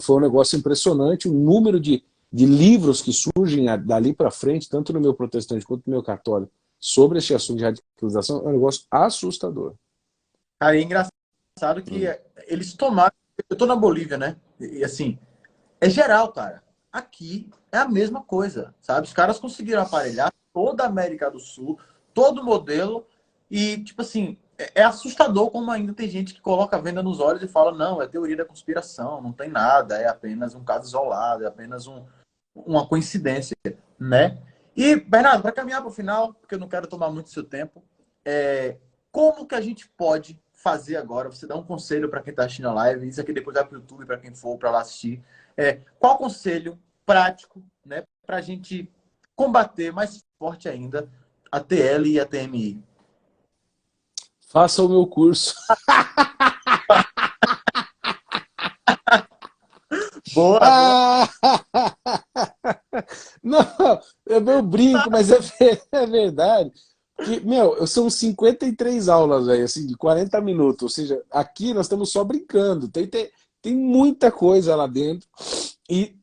foi um negócio impressionante, o número de livros que surgem dali para frente, tanto no meu protestante quanto no meu católico, sobre esse assunto de radicalização, é um negócio assustador. Cara, é engraçado que eles tomaram... Eu tô na Bolívia, né? E assim, é geral, cara. Aqui é a mesma coisa, sabe? Os caras conseguiram aparelhar toda a América do Sul, todo o modelo, e, tipo assim, é assustador como ainda tem gente que coloca a venda nos olhos e fala: não, é teoria da conspiração, não tem nada, é apenas um caso isolado, é apenas uma coincidência, né? E, Bernardo, para caminhar para o final, porque eu não quero tomar muito seu tempo, como que a gente pode fazer agora? Você dá um conselho para quem está assistindo a live, isso aqui depois vai para o YouTube, para quem for para lá assistir. Qual conselho prático, né, para a gente combater mais forte ainda a TL e a TMI? Faça o meu curso. Boa, Não, eu brinco, mas é verdade. Porque, são 53 aulas, véio, assim, de 40 minutos. Ou seja, aqui nós estamos só brincando. Tem muita coisa lá dentro. E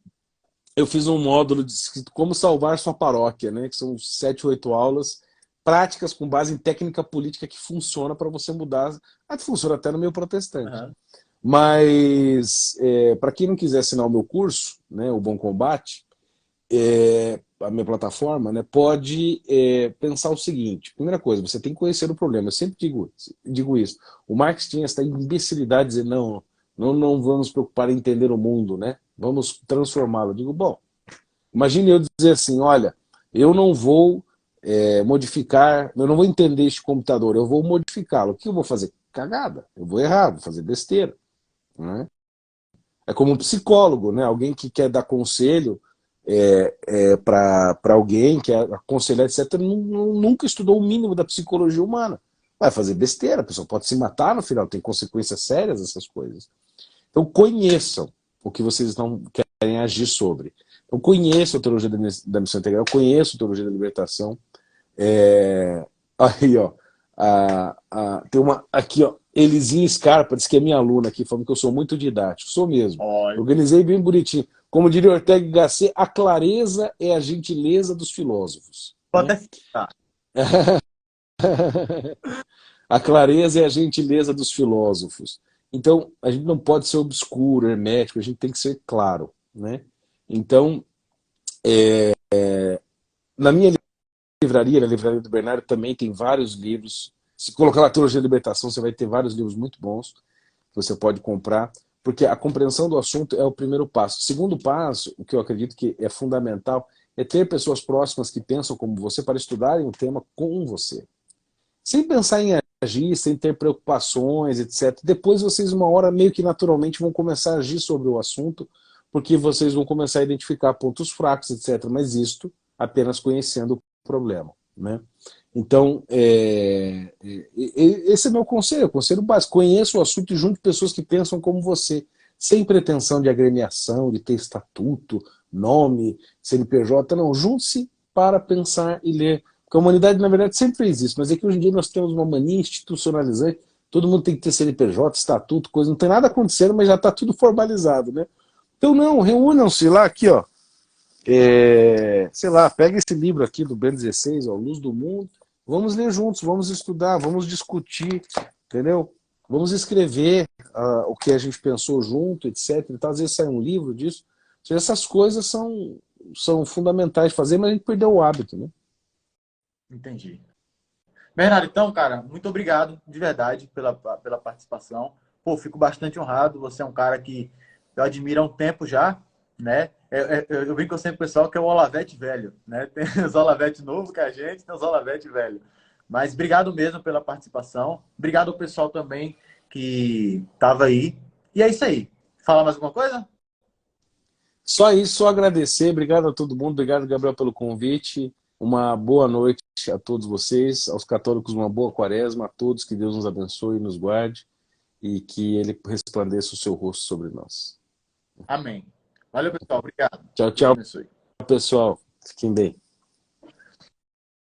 eu fiz um módulo escrito Como Salvar Sua Paróquia, né? Que são 7, 8 aulas práticas com base em técnica política que funciona para você mudar. Funciona até no meio protestante. Aham. Mas, para quem não quiser assinar o meu curso, né, o Bom Combate, a minha plataforma, né, pode pensar o seguinte. Primeira coisa, você tem que conhecer o problema. Eu sempre digo isso. O Marx tinha essa imbecilidade de dizer, não vamos preocupar em entender o mundo, né? Vamos transformá-lo. Eu digo, bom, imagine eu dizer assim, olha, eu não vou modificar, eu não vou entender este computador, eu vou modificá-lo. O que eu vou fazer? Cagada. Eu vou errar, vou fazer besteira. Né? É como um psicólogo, né? Alguém que quer dar conselho para alguém, quer aconselhar, etc., nunca estudou o mínimo da psicologia humana. Vai fazer besteira, a pessoa pode se matar no final, tem consequências sérias essas coisas. Então conheçam o que vocês não querem agir sobre. Eu conheço a teologia da missão integral, eu conheço a teologia da libertação. Aí, ó, tem uma aqui, ó, Elisinha Scarpa, diz que é minha aluna aqui, falando que eu sou muito didático. Sou mesmo. Olha. Organizei bem bonitinho. Como diria Ortega y Gasset, a clareza é a gentileza dos filósofos. Pode Né? até ficar. A clareza é a gentileza dos filósofos. Então, a gente não pode ser obscuro, hermético, a gente tem que ser claro. Né? Então, na minha livraria, na livraria do Bernardo, também tem vários livros. Se colocar na Teologia da Libertação, você vai ter vários livros muito bons que você pode comprar, porque a compreensão do assunto é o primeiro passo. O segundo passo, o que eu acredito que é fundamental, é ter pessoas próximas que pensam como você para estudarem o tema com você. Sem pensar em agir, sem ter preocupações, etc. Depois vocês, uma hora, meio que naturalmente vão começar a agir sobre o assunto, porque vocês vão começar a identificar pontos fracos, etc. Mas isto apenas conhecendo o problema. Né? Então, esse é meu conselho, o conselho básico. Conheça o assunto e junte pessoas que pensam como você, sem pretensão de agremiação, de ter estatuto, nome, CNPJ, não. Junte-se para pensar e ler. Porque a humanidade, na verdade, sempre fez isso, mas é que hoje em dia nós temos uma mania institucionalizante, todo mundo tem que ter CNPJ, estatuto, coisa, não tem nada acontecendo, mas já está tudo formalizado. Né? Então, não, reúnam-se lá, aqui, ó. Sei lá, pega esse livro aqui do Bento XVI, ó, Luz do Mundo, vamos ler juntos, vamos estudar, vamos discutir, entendeu? Vamos escrever o que a gente pensou junto, etc. Então, às vezes sai um livro disso. Essas coisas são fundamentais de fazer, mas a gente perdeu o hábito, né? Entendi. Bernardo, então, cara, muito obrigado de verdade pela participação. Pô, fico bastante honrado. Você é um cara que eu admiro há um tempo já, né? Eu brinco sempre com o pessoal que é o Olavete velho, né? Tem os Olavete novo que a gente, tem os Olavete velho. Mas obrigado mesmo pela participação. Obrigado ao pessoal também que estava aí. E é isso aí. Fala mais alguma coisa? Só isso, só agradecer. Obrigado a todo mundo. Obrigado, Gabriel, pelo convite. Uma boa noite a todos vocês. Aos católicos, uma boa quaresma. A todos, que Deus nos abençoe e nos guarde. E que Ele resplandeça o seu rosto sobre nós. Amém. Valeu, pessoal. Obrigado. Tchau, Deus tchau, abençoe. pessoal. Fiquem bem.